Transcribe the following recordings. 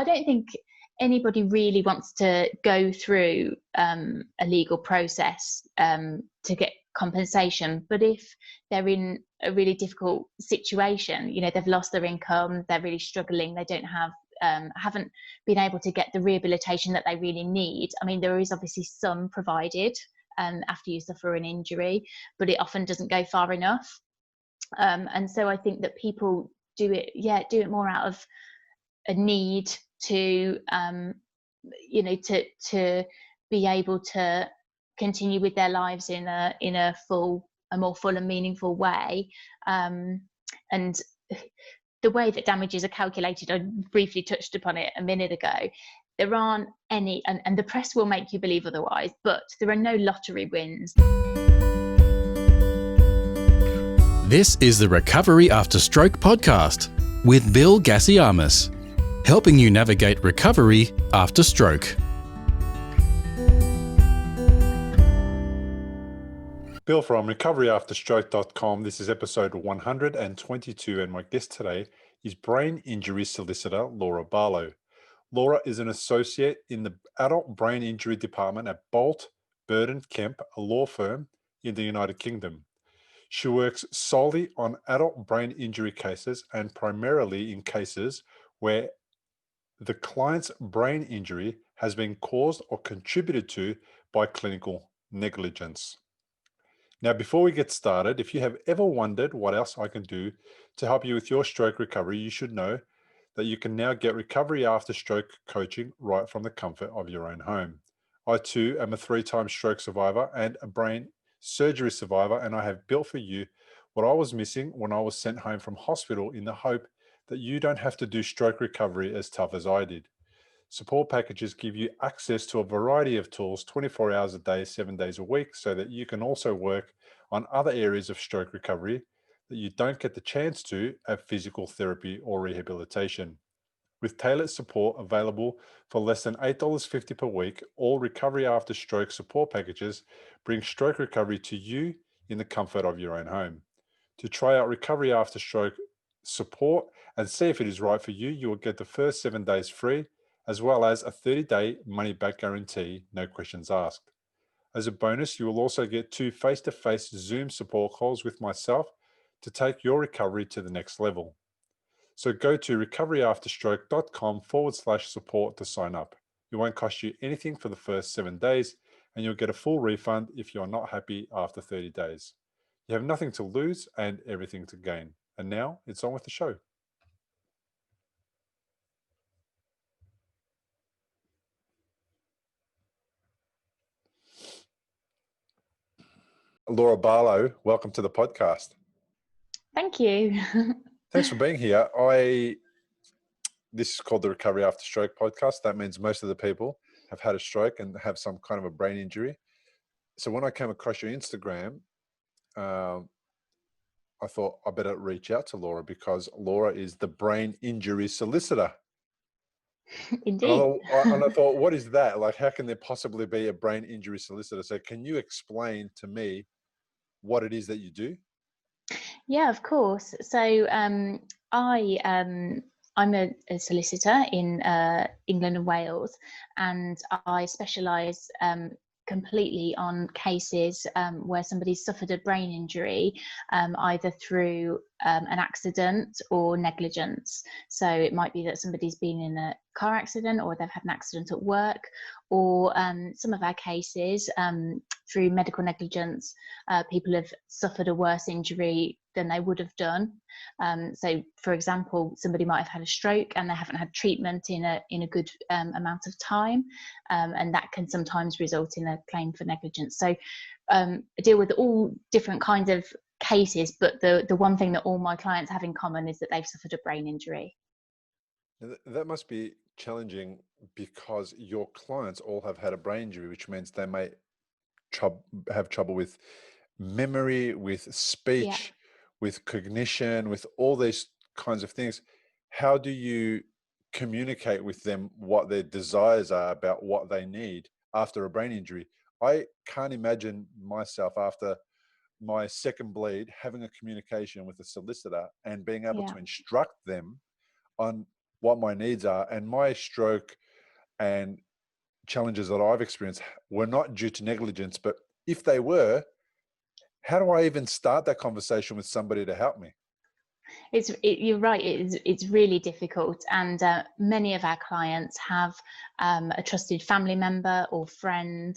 I don't think anybody really wants to go through a legal process to get compensation. But if they're in a really difficult situation, you know, they've lost their income, they're really struggling, they don't have haven't been able to get the rehabilitation that they really need. I mean, there is obviously some provided after you suffer an injury, but it often doesn't go far enough. And so I think that people do it more out of a need to you know, to be able to continue with their lives in a more full and meaningful way. And the way that damages are calculated, I briefly touched upon it a minute ago. There aren't any, and the press will make you believe otherwise, but there are no lottery wins. This is the Recovery After Stroke podcast with Bill Gassiamas, helping you navigate recovery after stroke. Bill from recoveryafterstroke.com. This is episode 122, and my guest today is brain injury solicitor Laura Barlow. Laura is an associate in the adult brain injury department at Bolt, Burden Kemp, a law firm in the United Kingdom. She works solely on adult brain injury cases and primarily in cases where the client's brain injury has been caused or contributed to by clinical negligence. Now, before we get started, if you have ever wondered what else I can do to help you with your stroke recovery, you should know that you can now get recovery after stroke coaching right from the comfort of your own home. I too am a 3-time stroke survivor and a brain surgery survivor, and I have built for you what I was missing when I was sent home from hospital in the hope that you don't have to do stroke recovery as tough as I did. Support packages give you access to a variety of tools 24 hours a day, 7 days a week, so that you can also work on other areas of stroke recovery that you don't get the chance to at physical therapy or rehabilitation. With tailored support available for less than $8.50 per week, all Recovery After Stroke support packages bring stroke recovery to you in the comfort of your own home. To try out Recovery After Stroke support and see if it is right for you, you will get the first 7 days free, as well as a 30-day money-back guarantee, no questions asked. As a bonus, you will also get 2 face-to-face Zoom support calls with myself to take your recovery to the next level. So go to recoveryafterstroke.com/support to sign up. It won't cost you anything for the first 7 days, and you'll get a full refund if you're not happy after 30 days. You have nothing to lose and everything to gain. And now it's on with the show. Laura Barlow, welcome to the podcast. Thank you. Thanks for being here. This is called the Recovery After Stroke podcast. That means most of the people have had a stroke and have some kind of a brain injury. So when I came across your Instagram, I thought I better reach out to Laura because Laura is the brain injury solicitor. Indeed. And I thought, what is that? Like, how can there possibly be a brain injury solicitor? So can you explain to me what it is that you do? Yeah, of course. So I'm a solicitor in England and Wales, and I specialise completely on cases where somebody's suffered a brain injury, either through an accident or negligence. So it might be that somebody's been in a car accident, or they've had an accident at work, or some of our cases through medical negligence, people have suffered a worse injury than they would have done. So, for example, somebody might have had a stroke and they haven't had treatment in a good amount of time, and that can sometimes result in a claim for negligence. So, I deal with all different kinds of cases, but the one thing that all my clients have in common is that they've suffered a brain injury. That must be challenging because your clients all have had a brain injury, which means they may have trouble with memory, with speech, with cognition, with all these kinds of things. How do you communicate with them what their desires are about what they need after a brain injury? I can't imagine myself after my second bleed having a communication with a solicitor and being able to instruct them on what my needs are. And my stroke and challenges that I've experienced were not due to negligence, but if they were, how do I even start that conversation with somebody to help me? You're right. It's really difficult, and many of our clients have a trusted family member or friend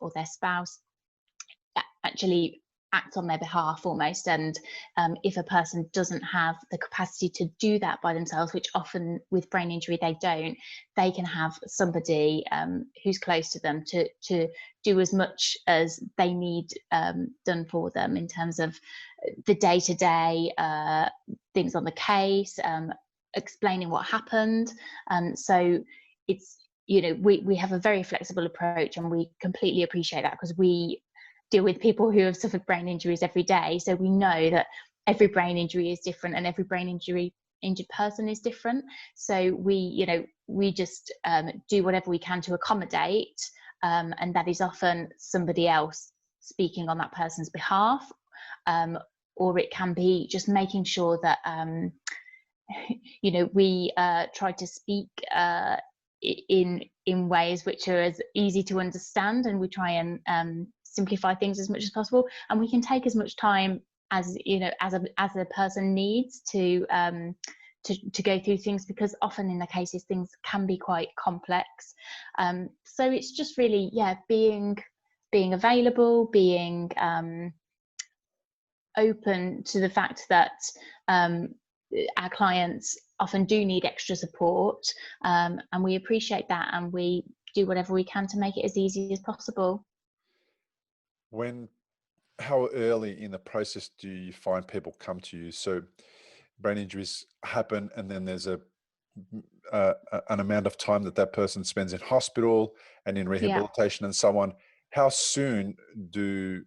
or their spouse actually act on their behalf almost. And if a person doesn't have the capacity to do that by themselves, which often with brain injury they don't, they can have somebody who's close to them to do as much as they need done for them in terms of the day-to-day things on the case, explaining what happened. So it's, we have a very flexible approach, and we completely appreciate that, because we deal with people who have suffered brain injuries every day. So we know that every brain injury is different, and every injured person is different. So we just do whatever we can to accommodate, and that is often somebody else speaking on that person's behalf, or it can be just making sure that we try to speak in ways which are as easy to understand, and we try and simplify things as much as possible. And we can take as much time as a person needs to go through things, because often in the cases things can be quite complex. So it's just really being available, being open to the fact that our clients often do need extra support, and we appreciate that, and we do whatever we can to make it as easy as possible. How early in the process do you find people come to you? So brain injuries happen, and then there's an amount of time that person spends in hospital and in rehabilitation and so on. How soon do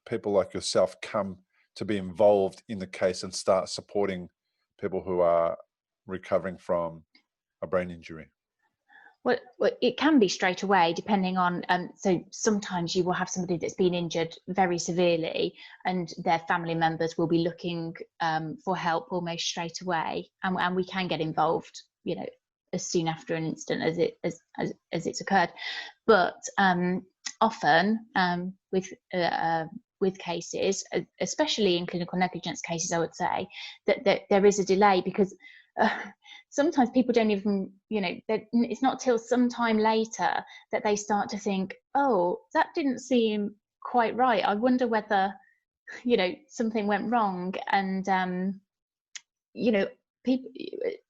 people like yourself come to be involved in the case and start supporting people who are recovering from a brain injury? Well, it can be straight away, depending on, so sometimes you will have somebody that's been injured very severely, and their family members will be looking for help almost straight away, and we can get involved, as soon after an incident as it's occurred. But often with cases, especially in clinical negligence cases, I would say that there is a delay, because sometimes people don't even, it's not till some time later that they start to think, oh, that didn't seem quite right. I wonder whether, something went wrong. And, people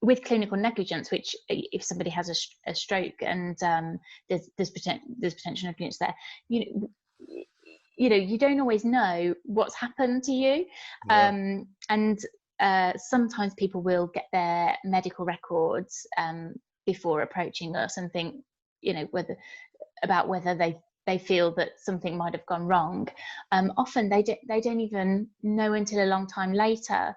with clinical negligence, which if somebody has a stroke and there's potential negligence there, you don't always know what's happened to you. And sometimes people will get their medical records before approaching us and think, whether they feel that something might have gone wrong. Often they don't even know until a long time later.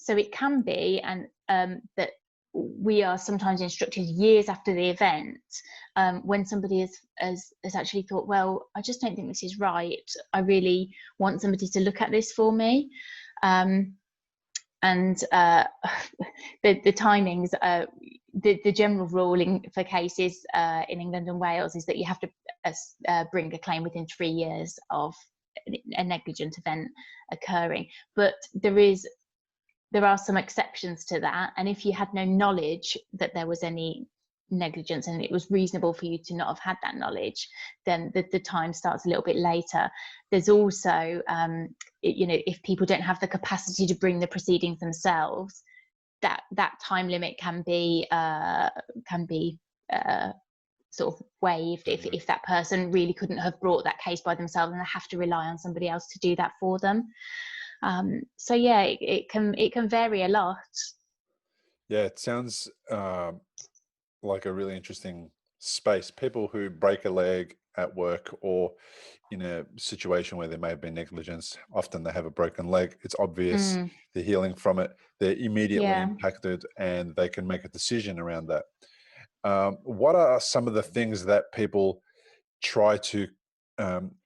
So it can be, and that we are sometimes instructed years after the event, when somebody has actually thought, well, I just don't think this is right. I really want somebody to look at this for me. And the timings, the general ruling for cases in England and Wales is that you have to bring a claim within 3 years of a negligent event occurring. But there are some exceptions to that, and if you had no knowledge that there was any negligence and it was reasonable for you to not have had that knowledge, then the time starts a little bit later. There's also if people don't have the capacity to bring the proceedings themselves, that time limit can be sort of waived if that person really couldn't have brought that case by themselves and they have to rely on somebody else to do that for them. So it can vary a lot. Yeah, it sounds like a really interesting space. People who break a leg at work or in a situation where there may have been negligence, often they have a broken leg. It's obvious they're healing from it. They're immediately impacted, and they can make a decision around that. What are some of the things that people try to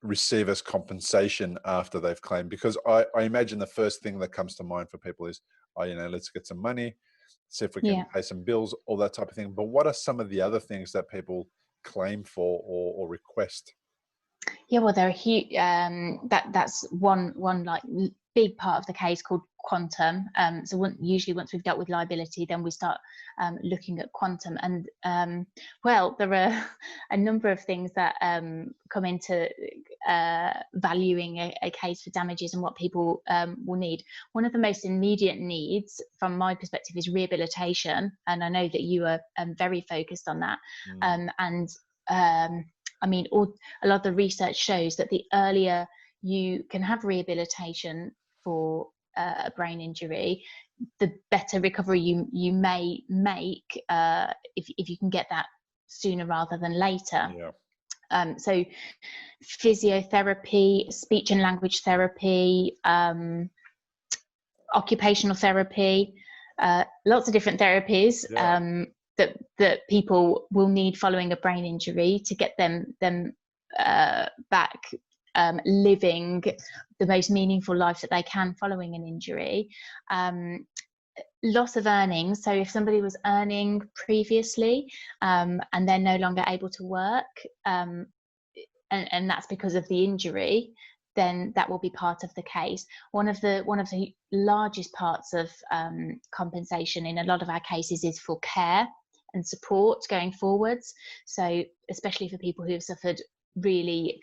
receive as compensation after they've claimed? Because I imagine the first thing that comes to mind for people is, let's get some money. see if we can Yeah. pay some bills, all that type of thing. But what are some of the other things that people claim for or request? Yeah, well, there are huge. That's one like big part of the case called quantum. So usually once we've dealt with liability, then we start looking at quantum. And well, there are a number of things that come into valuing a case for damages and what people will need. One of the most immediate needs, from my perspective, is rehabilitation, and I know that you are very focused on that. I mean, a lot of the research shows that the earlier you can have rehabilitation for a brain injury, the better recovery you may make if you can get that sooner rather than later. Yeah. So physiotherapy, speech and language therapy, occupational therapy, lots of different therapies. Yeah. That people will need following a brain injury to get them back living the most meaningful life that they can following an injury. Loss of earnings. So if somebody was earning previously and they're no longer able to work, and that's because of the injury, then that will be part of the case. One of the largest parts of compensation in a lot of our cases is for care and support going forwards. So especially for people who have suffered really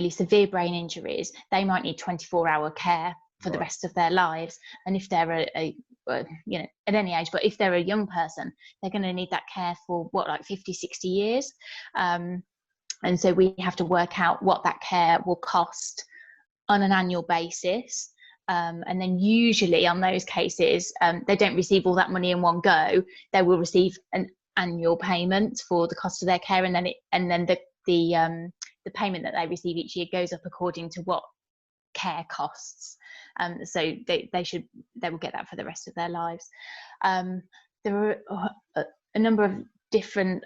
severe brain injuries, they might need 24-hour care for the rest of their lives. And if they're at any age, but if they're a young person, they're going to need that care for like 50, 60 years. And so we have to work out what that care will cost on an annual basis. And then usually on those cases, they don't receive all that money in one go. They will receive an annual payment for the cost of their care, and then the payment that they receive each year goes up according to what care costs. So they will get that for the rest of their lives. There are a number of different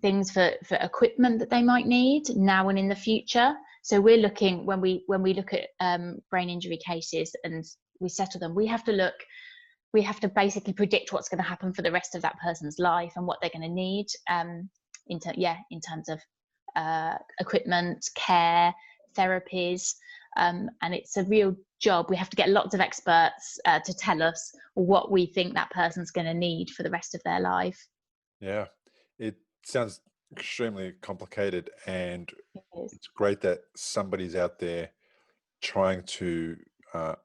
things for equipment that they might need now and in the future. So we're looking, when we look at brain injury cases and we settle them, we have to basically predict what's going to happen for the rest of that person's life and what they're going to need in terms of equipment, care, therapies, and it's a real job. We have to get lots of experts to tell us what we think that person's going to need for the rest of their life. Yeah, it sounds extremely complicated, and It is. it's great that somebody's out there trying to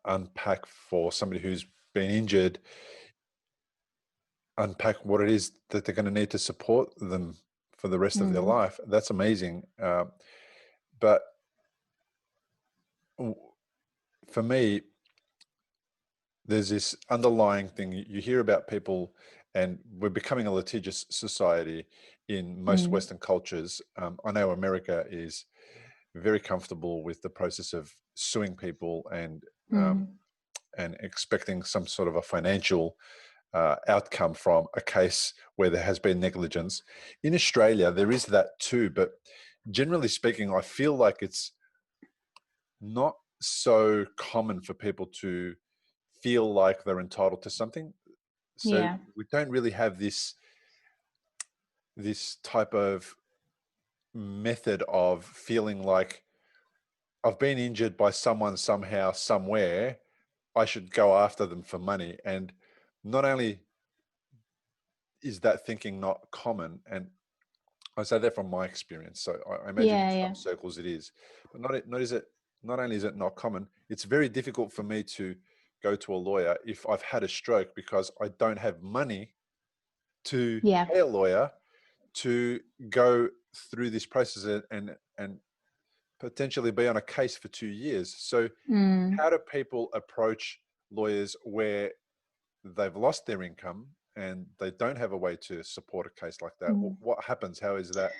unpack for somebody who's been injured, unpack what it is that they're going to need to support them for the rest of their life. That's amazing. But for me, there's this underlying thing you hear about people, and we're becoming a litigious society in most Western cultures. I know America is very comfortable with the process of suing people and expecting some sort of a financial outcome from a case where there has been negligence. In Australia, there is that too, but generally speaking, I feel like it's not so common for people to feel like they're entitled to something. So we don't really have this type of method of feeling like I've been injured by someone somehow, somewhere, I should go after them for money. And not only is that thinking not common, and I say that from my experience, so I imagine in some circles it is, but not only is it not common, it's very difficult for me to go to a lawyer if I've had a stroke, because I don't have money to pay a lawyer to go through this process and potentially be on a case for 2 years. So how do people approach lawyers where they've lost their income and they don't have a way to support a case like that? What happens? How is that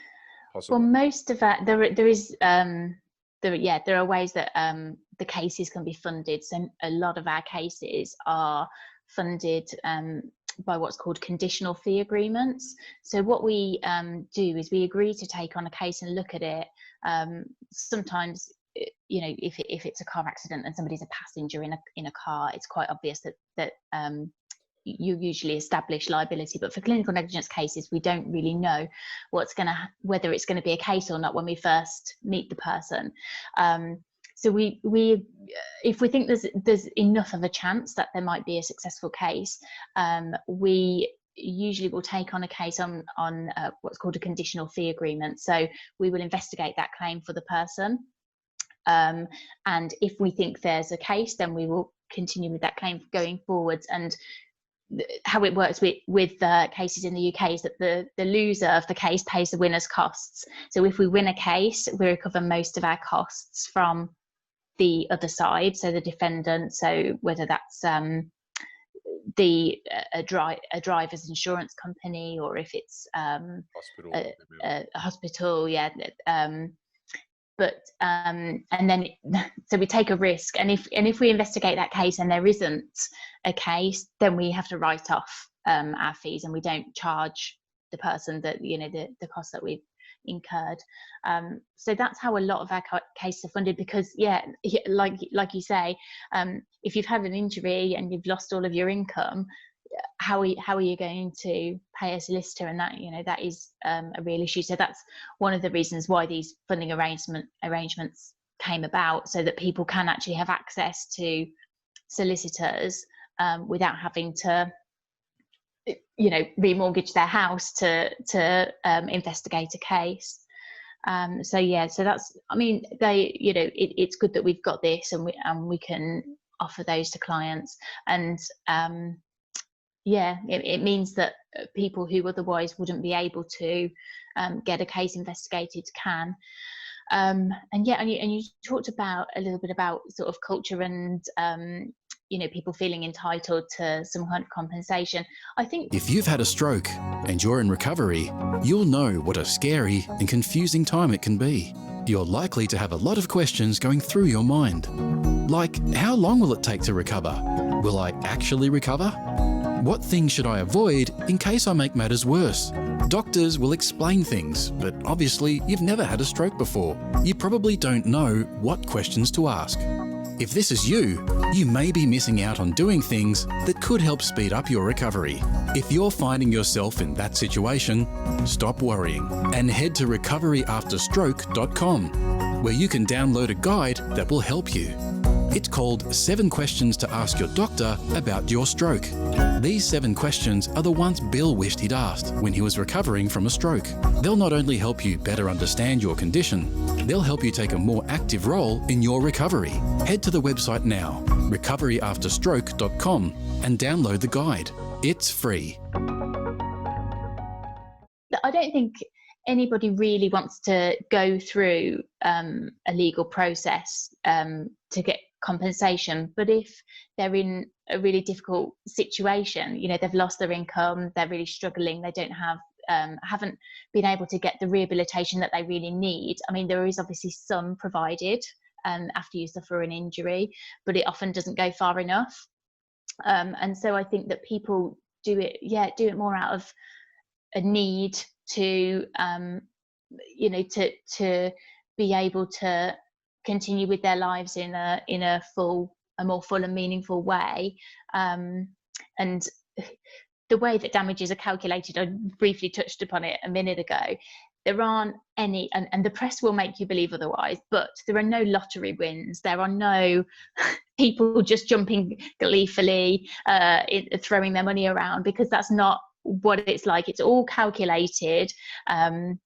possible? Well, most of that, there are ways that the cases can be funded. So a lot of our cases are funded by what's called conditional fee agreements. So what we do is we agree to take on a case and look at it. Sometimes, if it's a car accident and somebody's a passenger in a car, it's quite obvious that you usually establish liability. But for clinical negligence cases, we don't really know whether it's going to be a case or not when we first meet the person. So we if we think there's enough of a chance that there might be a successful case, we usually will take on a case on what's called a conditional fee agreement. So we will investigate that claim for the person, and if we think there's a case, then we will continue with that claim going forwards. And how it works with cases in the UK is that the loser of the case pays the winner's costs. So if we win a case, we recover most of our costs from the other side, so the defendant. So whether that's a driver's insurance company, or if it's a hospital, yeah. And then so we take a risk, and if we investigate that case and there isn't a case, then we have to write off our fees, and we don't charge the person that the cost that we've incurred. So that's how a lot of our cases are funded, because like you say, if you've had an injury and you've lost all of your income, how are you going to pay a solicitor? And that is a real issue. So that's one of the reasons why these funding arrangements came about, so that people can actually have access to solicitors without having to remortgage their house to investigate a case. So that's, it's good that we've got this, and we can offer those to clients. And it means that people who otherwise wouldn't be able to get a case investigated can. And you talked about a little bit about sort of culture and people feeling entitled to some kind of compensation. I think if you've had a stroke and you're in recovery, you'll know what a scary and confusing time it can be. You're likely to have a lot of questions going through your mind. Like, how long will it take to recover? Will I actually recover? What things should I avoid in case I make matters worse? Doctors will explain things, but obviously you've never had a stroke before. You probably don't know what questions to ask. If this is you, you may be missing out on doing things that could help speed up your recovery. If you're finding yourself in that situation, stop worrying and head to recoveryafterstroke.com, where you can download a guide that will help you. It's called 7 Questions to Ask Your Doctor About Your Stroke. These 7 questions are the ones Bill wished he'd asked when he was recovering from a stroke. They'll not only help you better understand your condition, they'll help you take a more active role in your recovery. Head to the website now, recoveryafterstroke.com, and download the guide. It's free. I don't think anybody really wants to go through a legal process to get compensation, but if they're in a really difficult situation, they've lost their income, they're really struggling, they don't have haven't been able to get the rehabilitation that they really need. I mean, there is obviously some provided after you suffer an injury, but it often doesn't go far enough. And so I think that people do it more out of a need to to be able to continue with their lives in a more full and meaningful way. And the way that damages are calculated, I briefly touched upon it a minute ago. There aren't any, and the press will make you believe otherwise, but there are no lottery wins. There are no people just jumping gleefully, throwing their money around, because that's not what it's like. It's all calculated, and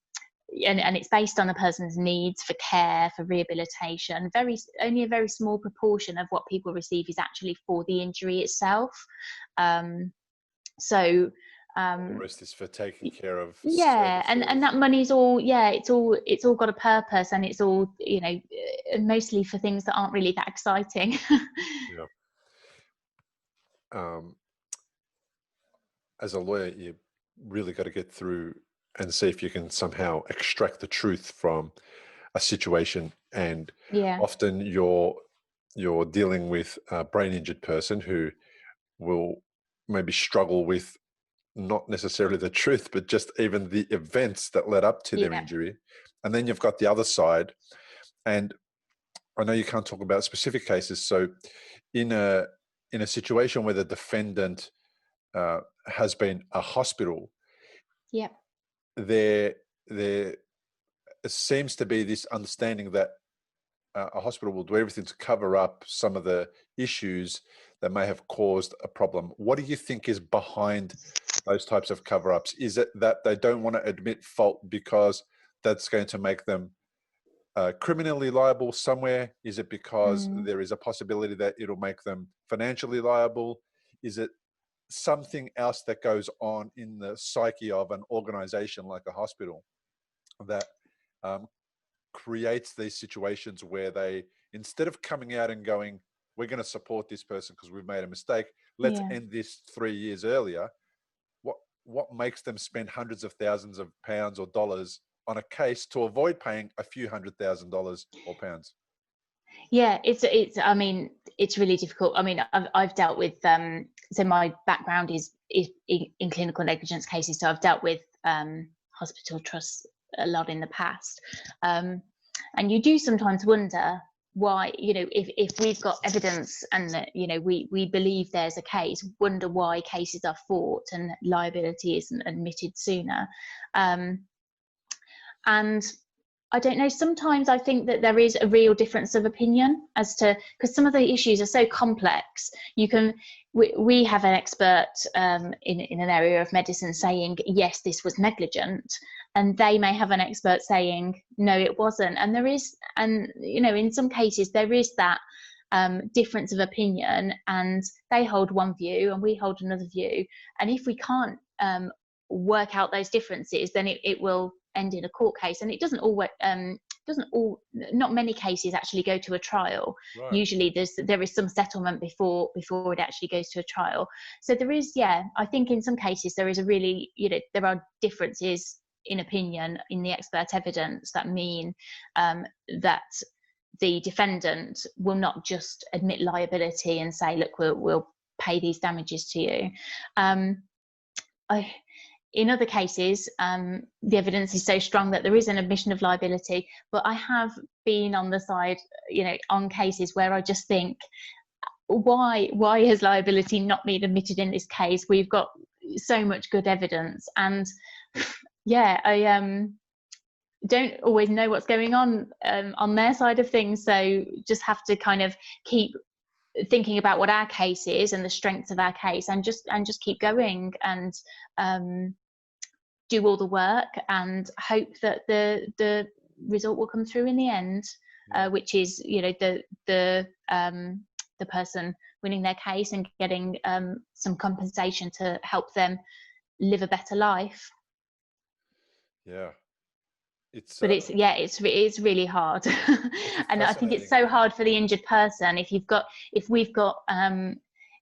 it's based on a person's needs for care, for rehabilitation. Only a very small proportion of what people receive is actually for the injury itself. The rest is for taking care of. And that money's all it's all got a purpose, and it's all mostly for things that aren't really that exciting. As a lawyer, you really got to get through and see if you can somehow extract the truth from a situation. And often you're dealing with a brain injured person who will maybe struggle with not necessarily the truth, but just even the events that led up to their injury. And then you've got the other side. And I know you can't talk about specific cases. So in a situation where the defendant has been a hospital, Yep. there seems to be this understanding that a hospital will do everything to cover up some of the issues that may have caused a problem. What do you think is behind those types of cover-ups? Is it that they don't want to admit fault because that's going to make them criminally liable somewhere? Is it because there is a possibility that it'll make them financially liable? Is it something else that goes on in the psyche of an organization like a hospital that creates these situations where they, instead of coming out and going, we're going to support this person because we've made a mistake, let's end this 3 years earlier, what makes them spend hundreds of thousands of pounds or dollars on a case to avoid paying a few $100,000 or pounds? Yeah, I mean, it's really difficult. I mean, I've dealt with so my background is in clinical negligence cases, so I've dealt with hospital trusts a lot in the past, and you do sometimes wonder why, you know, if we've got evidence and that, you know, we believe there's a case, wonder why cases are fought and liability isn't admitted sooner. And I don't know, sometimes I think that there is a real difference of opinion as to, because some of the issues are so complex. We have an expert in an area of medicine saying, yes, this was negligent, and they may have an expert saying, no, it wasn't. And there is, and you know, in some cases there is that difference of opinion, and they hold one view and we hold another view. And if we can't work out those differences, then it will end in a court case. And it doesn't always not many cases actually go to a trial. Right. Usually there is some settlement before it actually goes to a trial. So there is, I think in some cases there is a really, you know, there are differences in opinion in the expert evidence that mean that the defendant will not just admit liability and say, look, we'll pay these damages to you. In other cases, the evidence is so strong that there is an admission of liability. But I have been on the side, you know, on cases where I just think, why has liability not been admitted in this case? We've got so much good evidence, and I don't always know what's going on their side of things. So just have to kind of keep thinking about what our case is and the strengths of our case, and just keep going and do all the work and hope that the result will come through in the end, which is, you know, the person winning their case and getting some compensation to help them live a better life. It's really hard. And I think it's so hard for the injured person. If we've got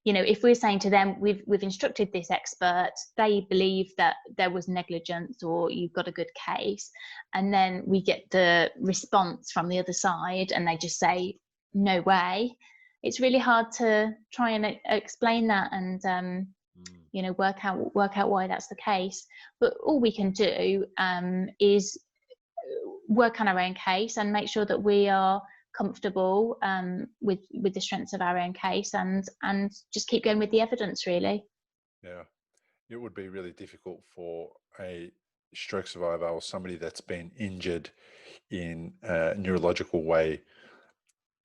you know, if we're saying to them, we've instructed this expert, they believe that there was negligence or you've got a good case, and then we get the response from the other side and they just say, no way. It's really hard to try and explain that and you know, work out why that's the case. But all we can do is work on our own case and make sure that we are comfortable with the strengths of our own case and just keep going with the evidence, really. Yeah, it would be really difficult for a stroke survivor or somebody that's been injured in a neurological way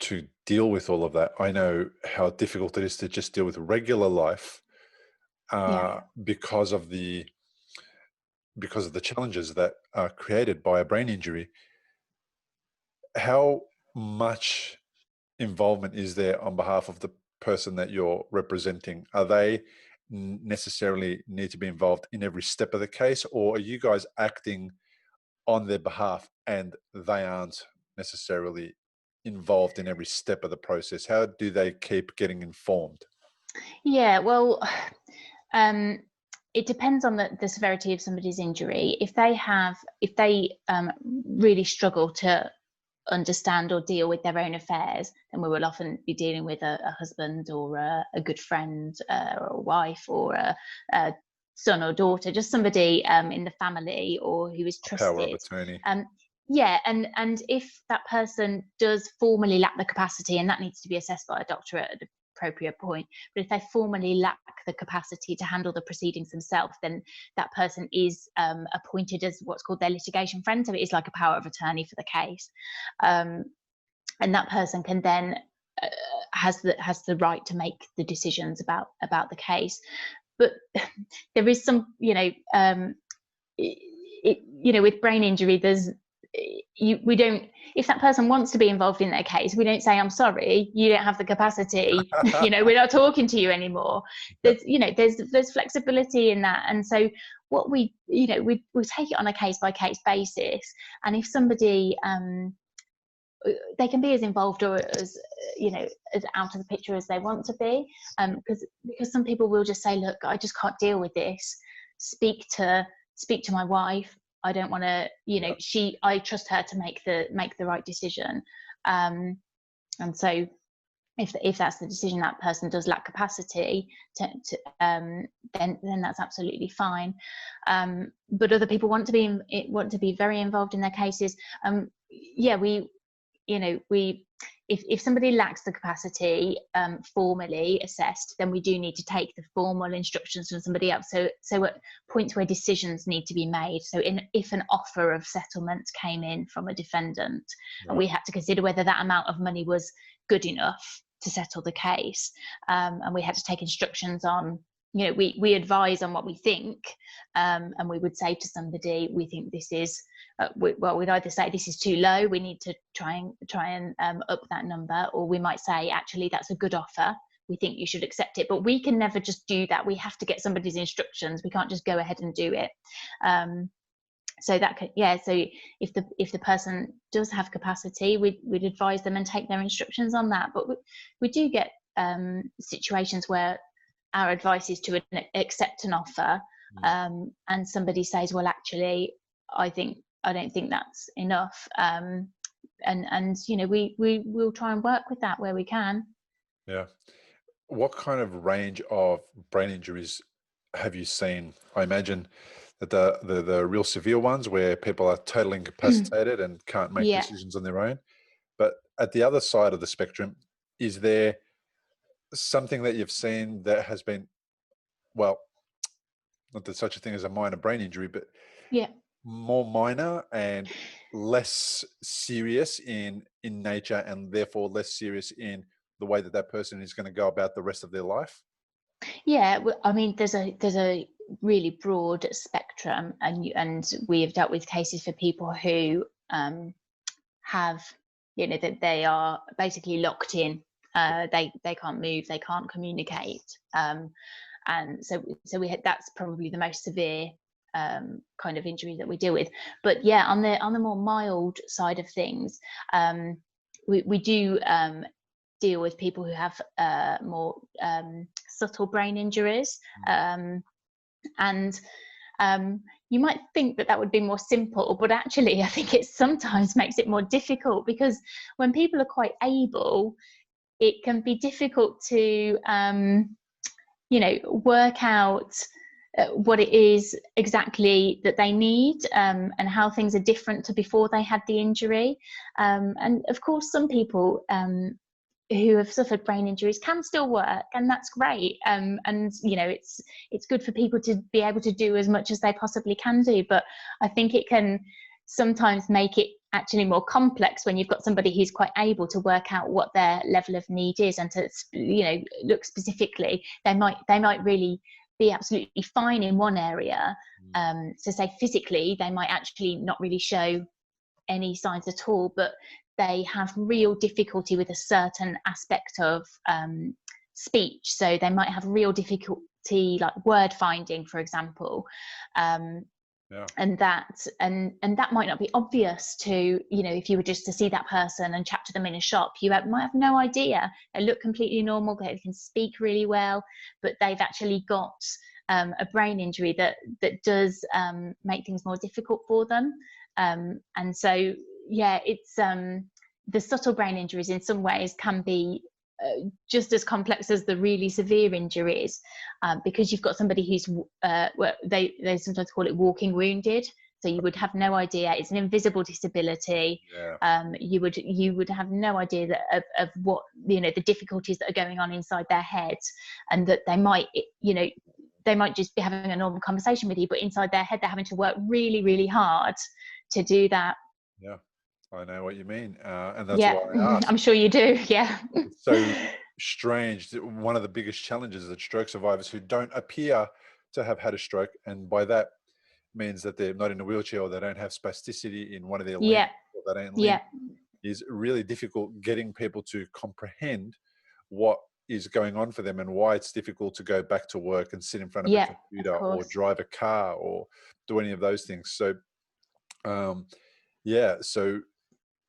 to deal with all of that. I know how difficult it is to just deal with regular life because of the challenges that are created by a brain injury. How much involvement is there on behalf of the person that you're representing? Are they necessarily need to be involved in every step of the case, or are you guys acting on their behalf and they aren't necessarily involved in every step of the process? How do they keep getting informed? Yeah, well, it depends on the severity of somebody's injury. If they really struggle to understand or deal with their own affairs, then we will often be dealing with a husband or a good friend or a wife or a son or daughter, just somebody in the family or who is trusted. Power of attorney. And if that person does formally lack the capacity, and that needs to be assessed by a doctor at a appropriate point. But if they formally lack the capacity to handle the proceedings themselves, then that person is appointed as what's called their litigation friend. So it is like a power of attorney for the case. And that person can then has the right to make the decisions about the case. But there is some, with brain injury, we don't, if that person wants to be involved in their case, we don't say, I'm sorry, you don't have the capacity, we're not talking to you anymore. There's flexibility in that. And so what we take it on a case by case basis. And if somebody, they can be as involved or as out of the picture as they want to be, because some people will just say, look, I just can't deal with this. Speak to my wife. I don't want to, I trust her to make the right decision. And so if that's the decision, that person does lack capacity then that's absolutely fine. But other people want to be very involved in their cases. If somebody lacks the capacity formally assessed, then we do need to take the formal instructions from somebody else. So at points where decisions need to be made, so if an offer of settlement came in from a defendant, right, and we had to consider whether that amount of money was good enough to settle the case, and we had to take instructions on, we advise on what we think, and we would say to somebody, we think this is, we'd either say this is too low, we need to try and up that number, or we might say, actually, that's a good offer, we think you should accept it. But we can never just do that. We have to get somebody's instructions. We can't just go ahead and do it. So that could, so if the person does have capacity, we'd advise them and take their instructions on that. But we do get situations where our advice is to accept an offer, and somebody says, well, actually, I don't think that's enough, and we will try and work with that where we can. Yeah. What kind of range of brain injuries have you seen? I imagine that the real severe ones where people are totally incapacitated and can't make decisions on their own. But at the other side of the spectrum, is there something that you've seen that has been, well, not that such a thing as a minor brain injury, but more minor and less serious in nature, and therefore less serious in the way that person is going to go about the rest of their life? Yeah, I mean, there's a really broad spectrum, and we have dealt with cases for people who have, that they are basically locked in. They can't move, they can't communicate, and so that's probably the most severe kind of injury that we deal with. But on the more mild side of things, we do deal with people who have more subtle brain injuries, and you might think that would be more simple, but actually I think it sometimes makes it more difficult, because when people are quite able, it can be difficult to work out what it is exactly that they need, and how things are different to before they had the injury. And of course, some people who have suffered brain injuries can still work, and that's great. And it's good for people to be able to do as much as they possibly can do. But I think it can sometimes make it actually more complex when you've got somebody who's quite able to work out what their level of need is, and to look specifically. They might really be absolutely fine in one area, so say physically they might actually not really show any signs at all, but they have real difficulty with a certain aspect of speech. So they might have real difficulty, like word finding, for example. And that might not be obvious to, if you were just to see that person and chat to them in a shop, you might have no idea. They look completely normal, they can speak really well, but they've actually got a brain injury that does make things more difficult for them. And so, it's the subtle brain injuries in some ways can be just as complex as the really severe injuries, because you've got somebody who's they sometimes call it walking wounded. So you would have no idea. It's an invisible disability. Yeah. You would have no idea of what, you know, the difficulties that are going on inside their heads, and that they might, you know, they might just be having a normal conversation with you, but inside their head they're having to work really, really hard to do that. Yeah. I know what you mean. And that's Yeah, why I asked. I'm sure you do. Yeah. It's so strange. One of the biggest challenges is that stroke survivors who don't appear to have had a stroke, and by that means that they're not in a wheelchair, or they don't have spasticity in one of their limbs, Yeah. or they don't limp, Yeah. is really difficult getting people to comprehend what is going on for them, and why it's difficult to go back to work and sit in front of a Yeah, of computer or course. drive a car or do any of those things. So, yeah, so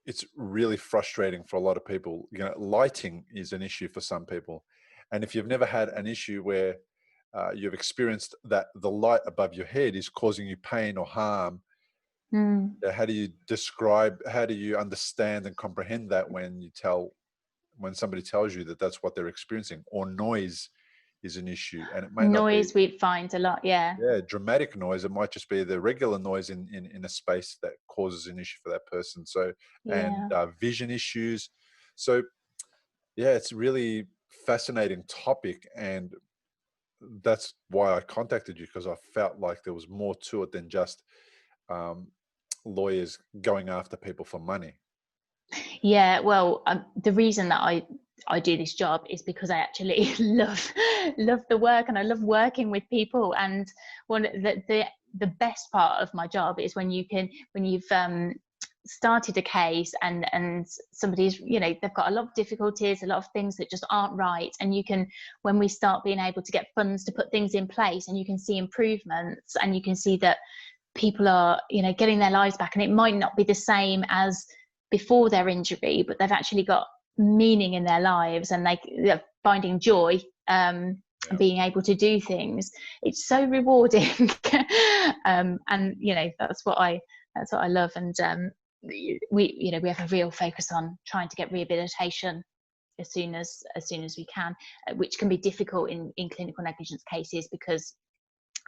it's really frustrating for a lot of people. You know, lighting is an issue for some people, and if you've never had an issue where you've experienced that the light above your head is causing you pain or harm, Mm. how do you describe, how do you understand and comprehend that when somebody tells you that that's what they're experiencing? Or noise is an issue, and it may not be, Noise we find a lot. Yeah. yeah, dramatic noise. It might just be the regular noise in a space that causes an issue for that person. So, and Yeah. vision issues. So, yeah, it's really fascinating topic, and that's why I contacted you, because I felt like there was more to it than just um, lawyers going after people for money. Yeah, well, the reason that I do this job is because I actually love the work, and I love working with people. And one the best part of my job is when you've started a case, and somebody's, you know, they've got a lot of difficulties, a lot of things that just aren't right, and you can, when we start being able to get funds to put things in place, and you can see improvements, and you can see that people are, you know, getting their lives back, and it might not be the same as before their injury, but they've actually got meaning in their lives, and they're finding joy, and being able to do things. It's so rewarding. And you know, that's what I love. And we have a real focus on trying to get rehabilitation as soon as we can, which can be difficult in clinical negligence cases, because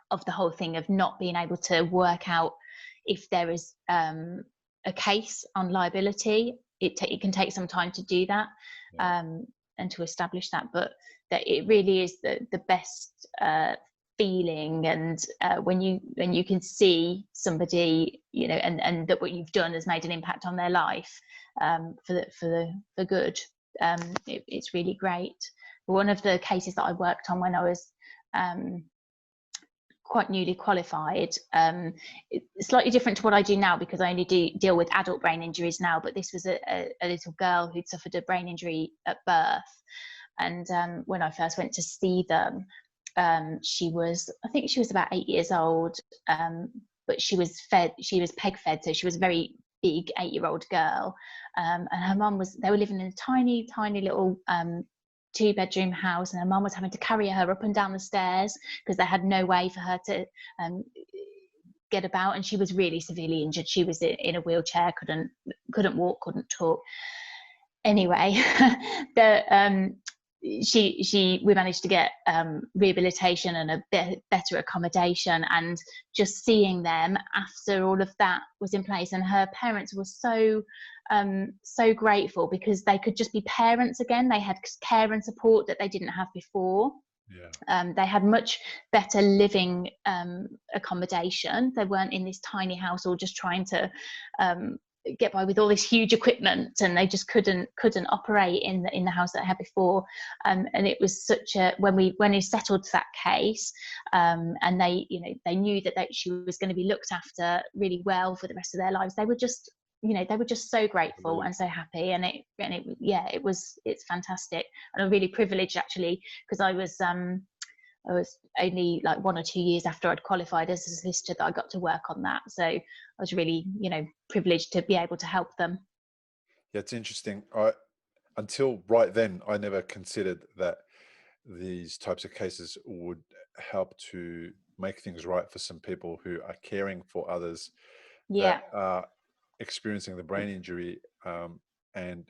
of the whole thing of not being able to work out if there is a case on liability. It can take some time to do that, and to establish that, but that it really is the best feeling. And when you can see somebody, you know, and that what you've done has made an impact on their life, for the good, it's really great. One of the cases that I worked on when I was quite newly qualified, it's slightly different to what I do now, because I only deal with adult brain injuries now, but this was a little girl who'd suffered a brain injury at birth. And when I first went to see them, I think she was about 8 years old, but she was peg fed, so she was a very big 8-year-old girl, and her mum they were living in a tiny little 2-bedroom house, and her mum was having to carry her up and down the stairs because they had no way for her to get about, and she was really severely injured. She was in a wheelchair, couldn't walk, couldn't talk. Anyway, we managed to get rehabilitation and a better accommodation, and just seeing them after all of that was in place, and her parents were so grateful, because they could just be parents again. They had care and support that they didn't have before. They had much better living accommodation. They weren't in this tiny house, all just trying to get by with all this huge equipment, and they just couldn't operate in the house that I had before. And it was such a, when we settled that case, and they knew that she was going to be looked after really well for the rest of their lives, they were just so grateful and so happy. And it's fantastic. And I'm really privileged, actually, because I was only like 1 or 2 years after I'd qualified as a solicitor that I got to work on that. So I was really, privileged to be able to help them. Yeah, it's interesting. Until right then, I never considered that these types of cases would help to make things right for some people who are caring for others that are experiencing the brain injury. And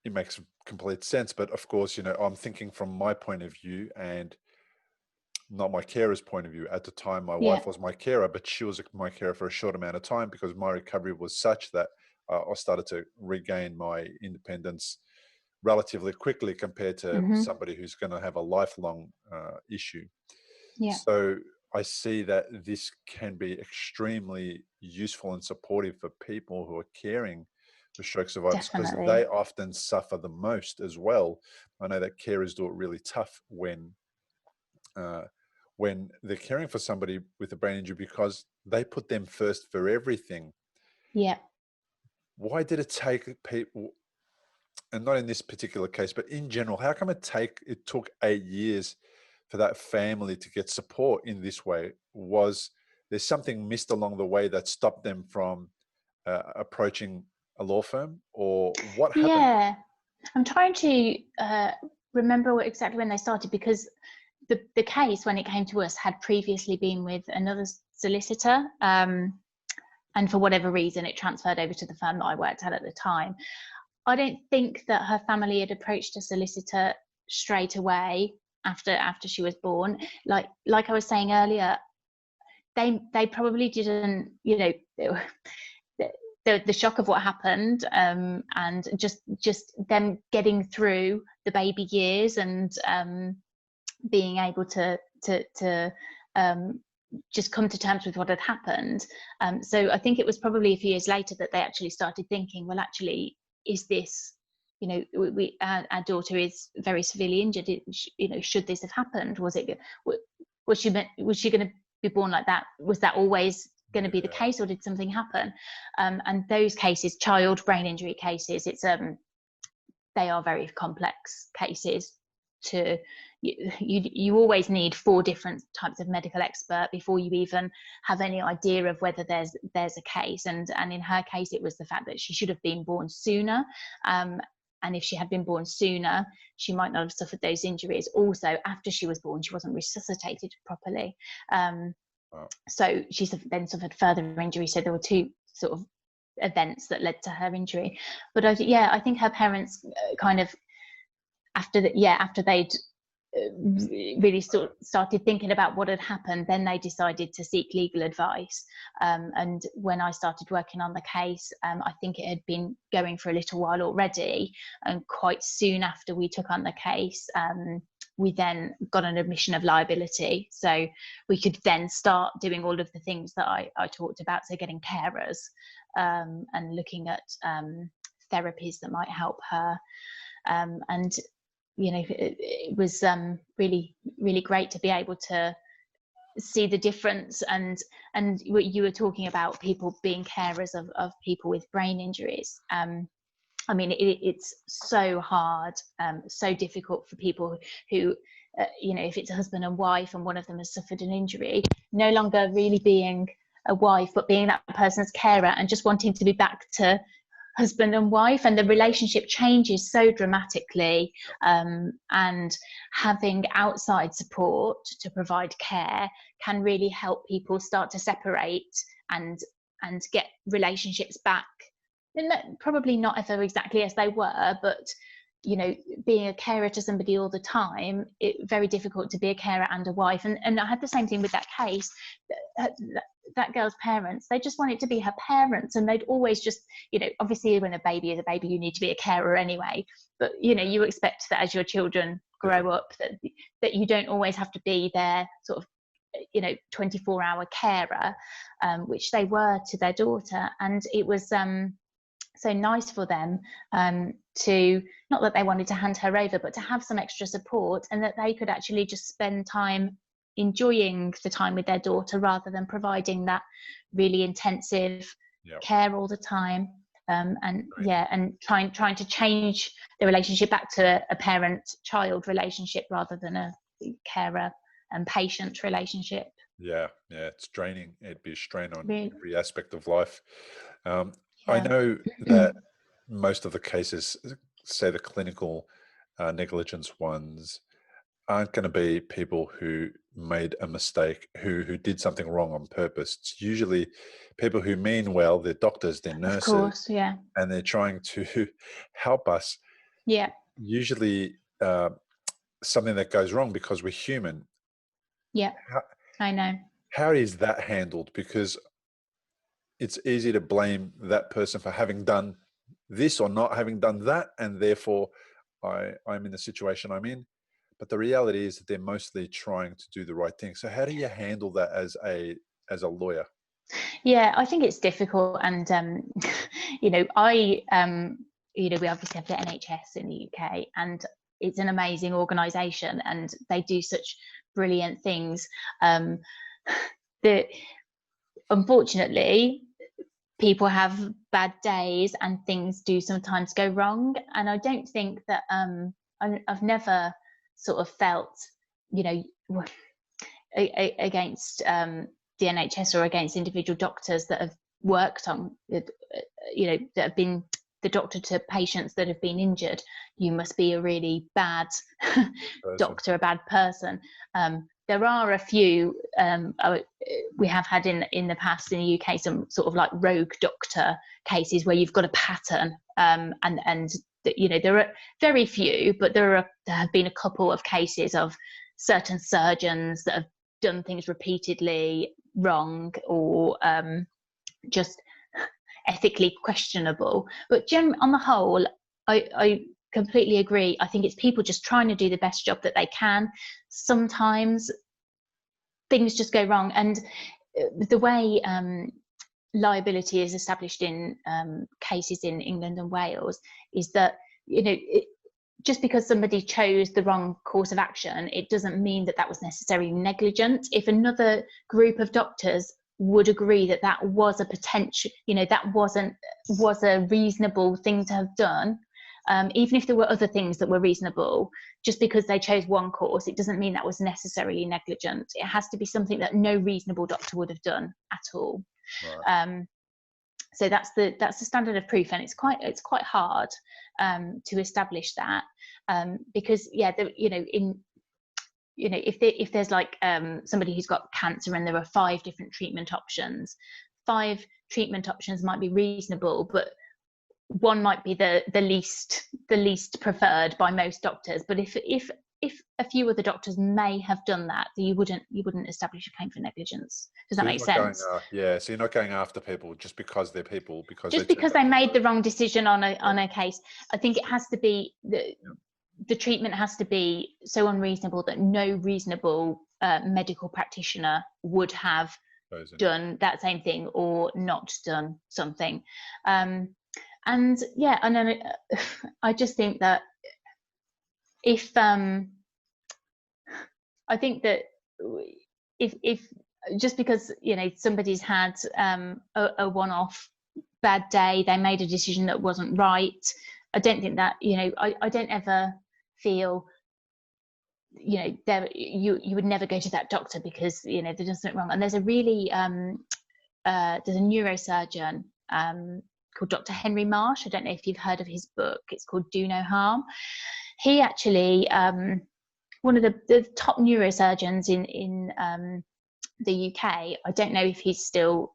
it makes complete sense. But of course, I'm thinking from my point of view, and not my carer's point of view. At the time, my Yeah. wife was my carer, but she was my carer for a short amount of time because my recovery was such that I started to regain my independence relatively quickly compared to Hmm. somebody who's going to have a lifelong issue. Yeah. So I see that this can be extremely useful and supportive for people who are caring for stroke survivors because Definitely. they often suffer the most as well. I know that carers do it really tough uh, when they're caring for somebody with a brain injury because they put them first for everything. Yeah. Why did it take people, and not in this particular case, but in general, how come it took 8 years for that family to get support in this way? Was there something missed along the way that stopped them from approaching a law firm, or what happened? Yeah. I'm trying to remember exactly when they started, because the case, when it came to us, had previously been with another solicitor, and for whatever reason it transferred over to the firm that I worked at the time. I don't think that her family had approached a solicitor straight away after she was born. Like I was saying earlier, they probably didn't, the shock of what happened, and just them getting through the baby years, and being able to just come to terms with what had happened. So I think it was probably a few years later that they actually started thinking, well, actually, is this, our daughter is very severely injured. Should this have happened? Was she going to be born like that? Was that always going to be the case, or did something happen? And those cases, child brain injury cases, they are very complex cases. You always need 4 different types of medical expert before you even have any idea of whether there's a case. And in her case, it was the fact that she should have been born sooner. And if she had been born sooner, she might not have suffered those injuries. Also, after she was born, she wasn't resuscitated properly. So she then suffered further injury. So there were 2 sort of events that led to her injury. But I think her parents kind of, after they'd really started thinking about what had happened, then they decided to seek legal advice. And when I started working on the case, I think it had been going for a little while already, and quite soon after we took on the case, we then got an admission of liability, so we could then start doing all of the things that I talked about, so getting carers, and looking at therapies that might help her. And it was really, really great to be able to see the difference. And what you were talking about, people being carers of people with brain injuries. I mean, it's so hard, so difficult for people who, if it's a husband and wife and one of them has suffered an injury, no longer really being a wife, but being that person's carer, and just wanting to be back to husband and wife, and the relationship changes so dramatically. And having outside support to provide care can really help people start to separate and get relationships back. Probably not ever exactly as they were, but being a carer to somebody all the time, it's very difficult to be a carer and a wife. And I had the same thing with that case. That girl's parents, they just wanted to be her parents, and they'd always just, obviously when a baby is a baby, you need to be a carer anyway, but you expect that as your children grow up, that you don't always have to be their sort of 24-hour carer, which they were to their daughter. And it was so nice for them, to, not that they wanted to hand her over, but to have some extra support, and that they could actually just spend time enjoying the time with their daughter, rather than providing that really intensive care all the time. And trying to change the relationship back to a parent-child relationship, rather than a carer and patient relationship. It's draining. It'd be a strain on Really? every aspect of life. I know that most of the cases, say the clinical negligence ones, aren't going to be people who made a mistake, who did something wrong on purpose. It's usually people who mean well. They're doctors, they're nurses, of course, and they're trying to help us. Usually something that goes wrong because we're human. Yeah, How, I know. how is that handled? Because it's easy to blame that person for having done this or not having done that, and therefore I'm in the situation I'm in. But the reality is that they're mostly trying to do the right thing. So how do you handle that as a lawyer? Yeah, I think it's difficult, and you know, we obviously have the NHS in the UK, and it's an amazing organisation, and they do such brilliant things. That unfortunately, people have bad days, and things do sometimes go wrong. And I don't think that I've never sort of felt, you know, against the NHS or against individual doctors that have worked on, you know, that have been the doctor to patients that have been injured. You must be a really bad doctor, a bad person. There are a few we have had in the past in the UK, some sort of like rogue doctor cases where you've got a pattern, and you know, there are very few, but there have been a couple of cases of certain surgeons that have done things repeatedly wrong, or just ethically questionable. But on the whole, I completely agree. I think it's people just trying to do the best job that they can. Sometimes things just go wrong, and the way liability is established in cases in England and Wales is that, you know, just because somebody chose the wrong course of action, it doesn't mean that that was necessarily negligent. If another group of doctors would agree that that was a potential, you know, that was a reasonable thing to have done, even if there were other things that were reasonable, just because they chose one course, it doesn't mean that was necessarily negligent. It has to be something that no reasonable doctor would have done at all. Right. So that's the standard of proof, and it's quite hard to establish that, because if there's like somebody who's got cancer and there are 5 different treatment options, 5 treatment options might be reasonable, but one might be the least preferred by most doctors. But if a few other doctors may have done that, you wouldn't establish a claim for negligence. Does that make sense? Yeah, so you're not going after people just because they're people, just because they made the wrong decision on a case. I think it has to be the treatment has to be so unreasonable that no reasonable medical practitioner would have done that same thing or not done something. And yeah, and then I just think that I think that if just because, you know, somebody's had a one-off bad day, they made a decision that wasn't right, I don't think that, you know, I don't ever feel, you know, you would never go to that doctor because, you know, there's something wrong. And there's a really there's a neurosurgeon called Dr. Henry Marsh. I don't know if you've heard of his book. It's called Do No Harm. He actually one of the top neurosurgeons in the UK. I don't know if he's still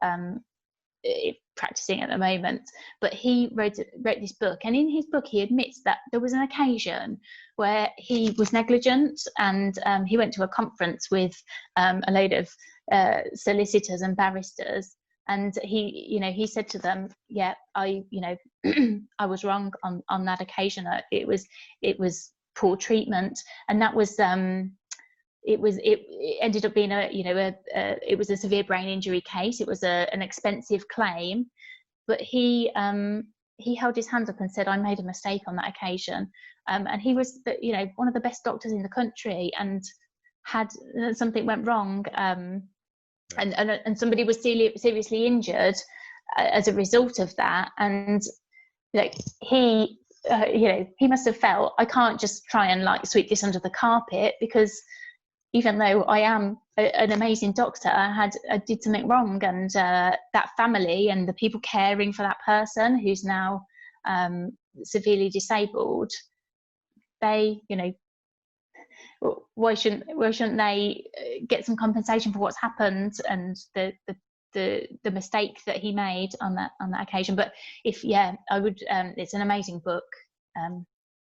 practicing at the moment, but he wrote this book, and in his book he admits that there was an occasion where he was negligent, and he went to a conference with a load of solicitors and barristers, and he said to them, yeah, I was wrong on that occasion. It was poor treatment, and that was it ended up being it was a severe brain injury case. It was an expensive claim, but he held his hands up and said, I made a mistake on that occasion. And he was one of the best doctors in the country, and had something went wrong, and somebody was seriously injured as a result of that. And he must have felt, I can't just try and sweep this under the carpet, because even though I am an amazing doctor, I did something wrong, and that family and the people caring for that person who's now severely disabled, they, why shouldn't they get some compensation for what's happened and the mistake that he made on that occasion? But I would. It's an amazing book.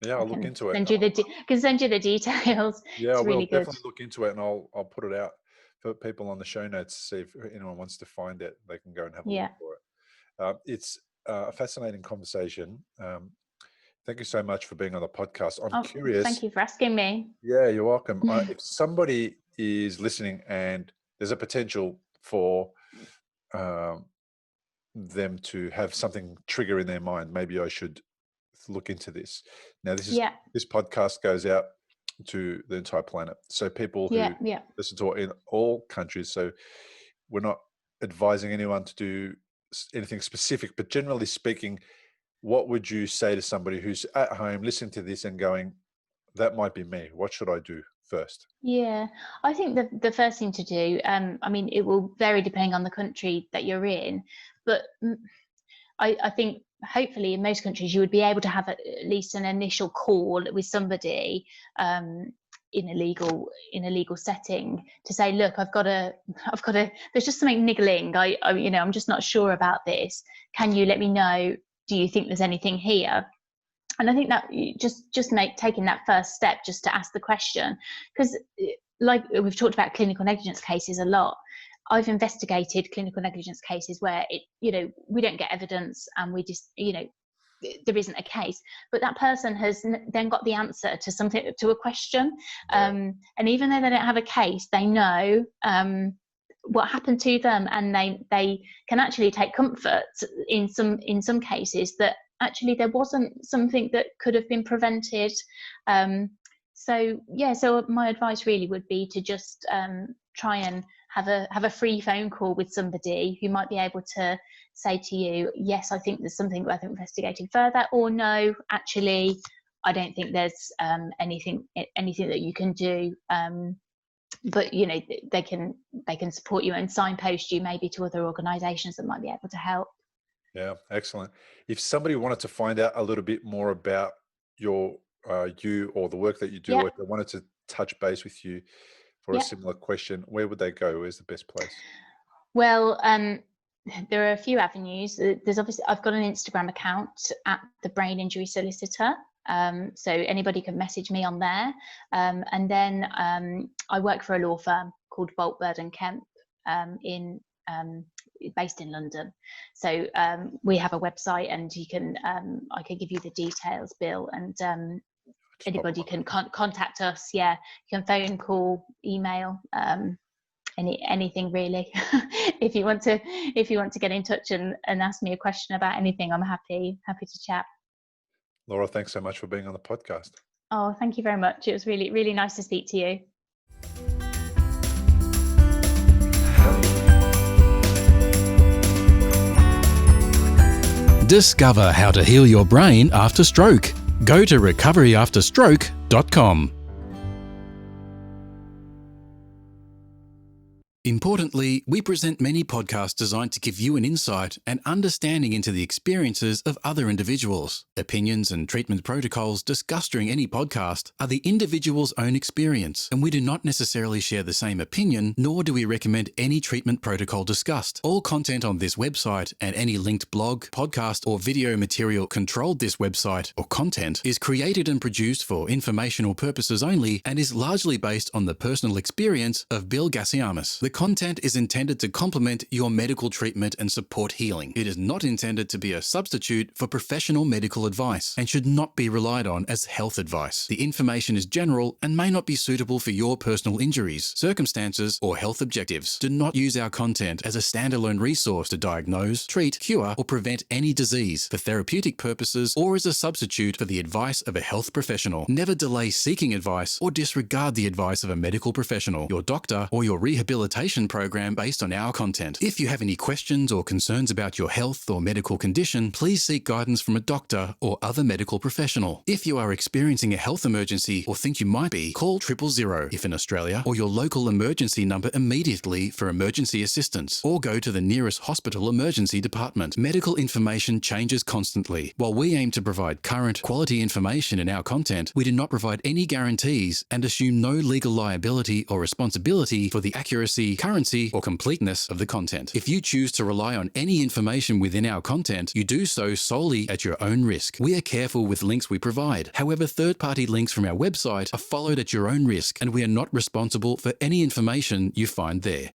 I'll look into it. Can send you the details. Yeah, it's I will really good. definitely look into it, and I'll put it out for people on the show notes, see if anyone wants to find it, they can go and have a Yeah. look for it. It's a fascinating conversation. Thank you so much for being on the podcast. I'm curious. Thank you for asking me. Yeah, you're welcome. If somebody is listening and there's a potential for them to have something trigger in their mind, maybe I should look into this. Now, this podcast goes out to the entire planet, so people who listen to it in all countries. So we're not advising anyone to do anything specific, but generally speaking, what would you say to somebody who's at home listening to this and going, that might be me? What should I do first? Yeah, I think the first thing to do, I mean, it will vary depending on the country that you're in, but I think hopefully in most countries you would be able to have at least an initial call with somebody in a legal setting to say, look, I've got a there's just something niggling. I'm just not sure about this. Can you let me know? Do you think there's anything here? And I think that taking that first step just to ask the question, because like we've talked about clinical negligence cases a lot. I've investigated clinical negligence cases where we don't get evidence and we just, there isn't a case, but that person has then got the answer to a question. And even though they don't have a case, they know what happened to them, and they can actually take comfort in some cases that actually there wasn't something that could have been prevented. So my advice really would be to just try and have a free phone call with somebody who might be able to say to you, yes, I think there's something worth investigating further, or no, actually I don't think there's anything that you can do. But they can support you and signpost you maybe to other organisations that might be able to help. Yeah, excellent. If somebody wanted to find out a little bit more about you or the work that you do, or if they wanted to touch base with you for a similar question, where would they go? Where's the best place? Well, there are a few avenues. There's obviously, I've got an Instagram account at the Brain Injury Solicitor. So anybody can message me on there. And then I work for a law firm called Bolt, Bird and Kemp based in London. So we have a website, and you can I can give you the details, Bill, and anybody can contact us. Yeah, you can phone, call, email, anything really. if you want to get in touch and ask me a question about anything, I'm happy to chat. Laura, thanks so much for being on the podcast. Oh, thank you very much. It was really, really nice to speak to you. Discover how to heal your brain after stroke. Go to recoveryafterstroke.com. Importantly, we present many podcasts designed to give you an insight and understanding into the experiences of other individuals. Opinions and treatment protocols discussed during any podcast are the individual's own experience, and we do not necessarily share the same opinion, nor do we recommend any treatment protocol discussed. All content on this website and any linked blog, podcast, or video material controlled this website or content is created and produced for informational purposes only and is largely based on the personal experience of Bill Gasiamis. The content is intended to complement your medical treatment and support healing. It is not intended to be a substitute for professional medical advice and should not be relied on as health advice. The information is general and may not be suitable for your personal injuries, circumstances, or health objectives. Do not use our content as a standalone resource to diagnose, treat, cure, or prevent any disease for therapeutic purposes or as a substitute for the advice of a health professional. Never delay seeking advice or disregard the advice of a medical professional, your doctor, or your rehabilitation program based on our content. If you have any questions or concerns about your health or medical condition, please seek guidance from a doctor or other medical professional. If you are experiencing a health emergency or think you might be, call 000 if in Australia, or your local emergency number immediately for emergency assistance, or go to the nearest hospital emergency department. Medical information changes constantly. While we aim to provide current, quality information in our content, we do not provide any guarantees and assume no legal liability or responsibility for the accuracy quality, currency, or completeness of the content. If you choose to rely on any information within our content, you do so solely at your own risk. We are careful with links we provide. However, third-party links from our website are followed at your own risk, and we are not responsible for any information you find there.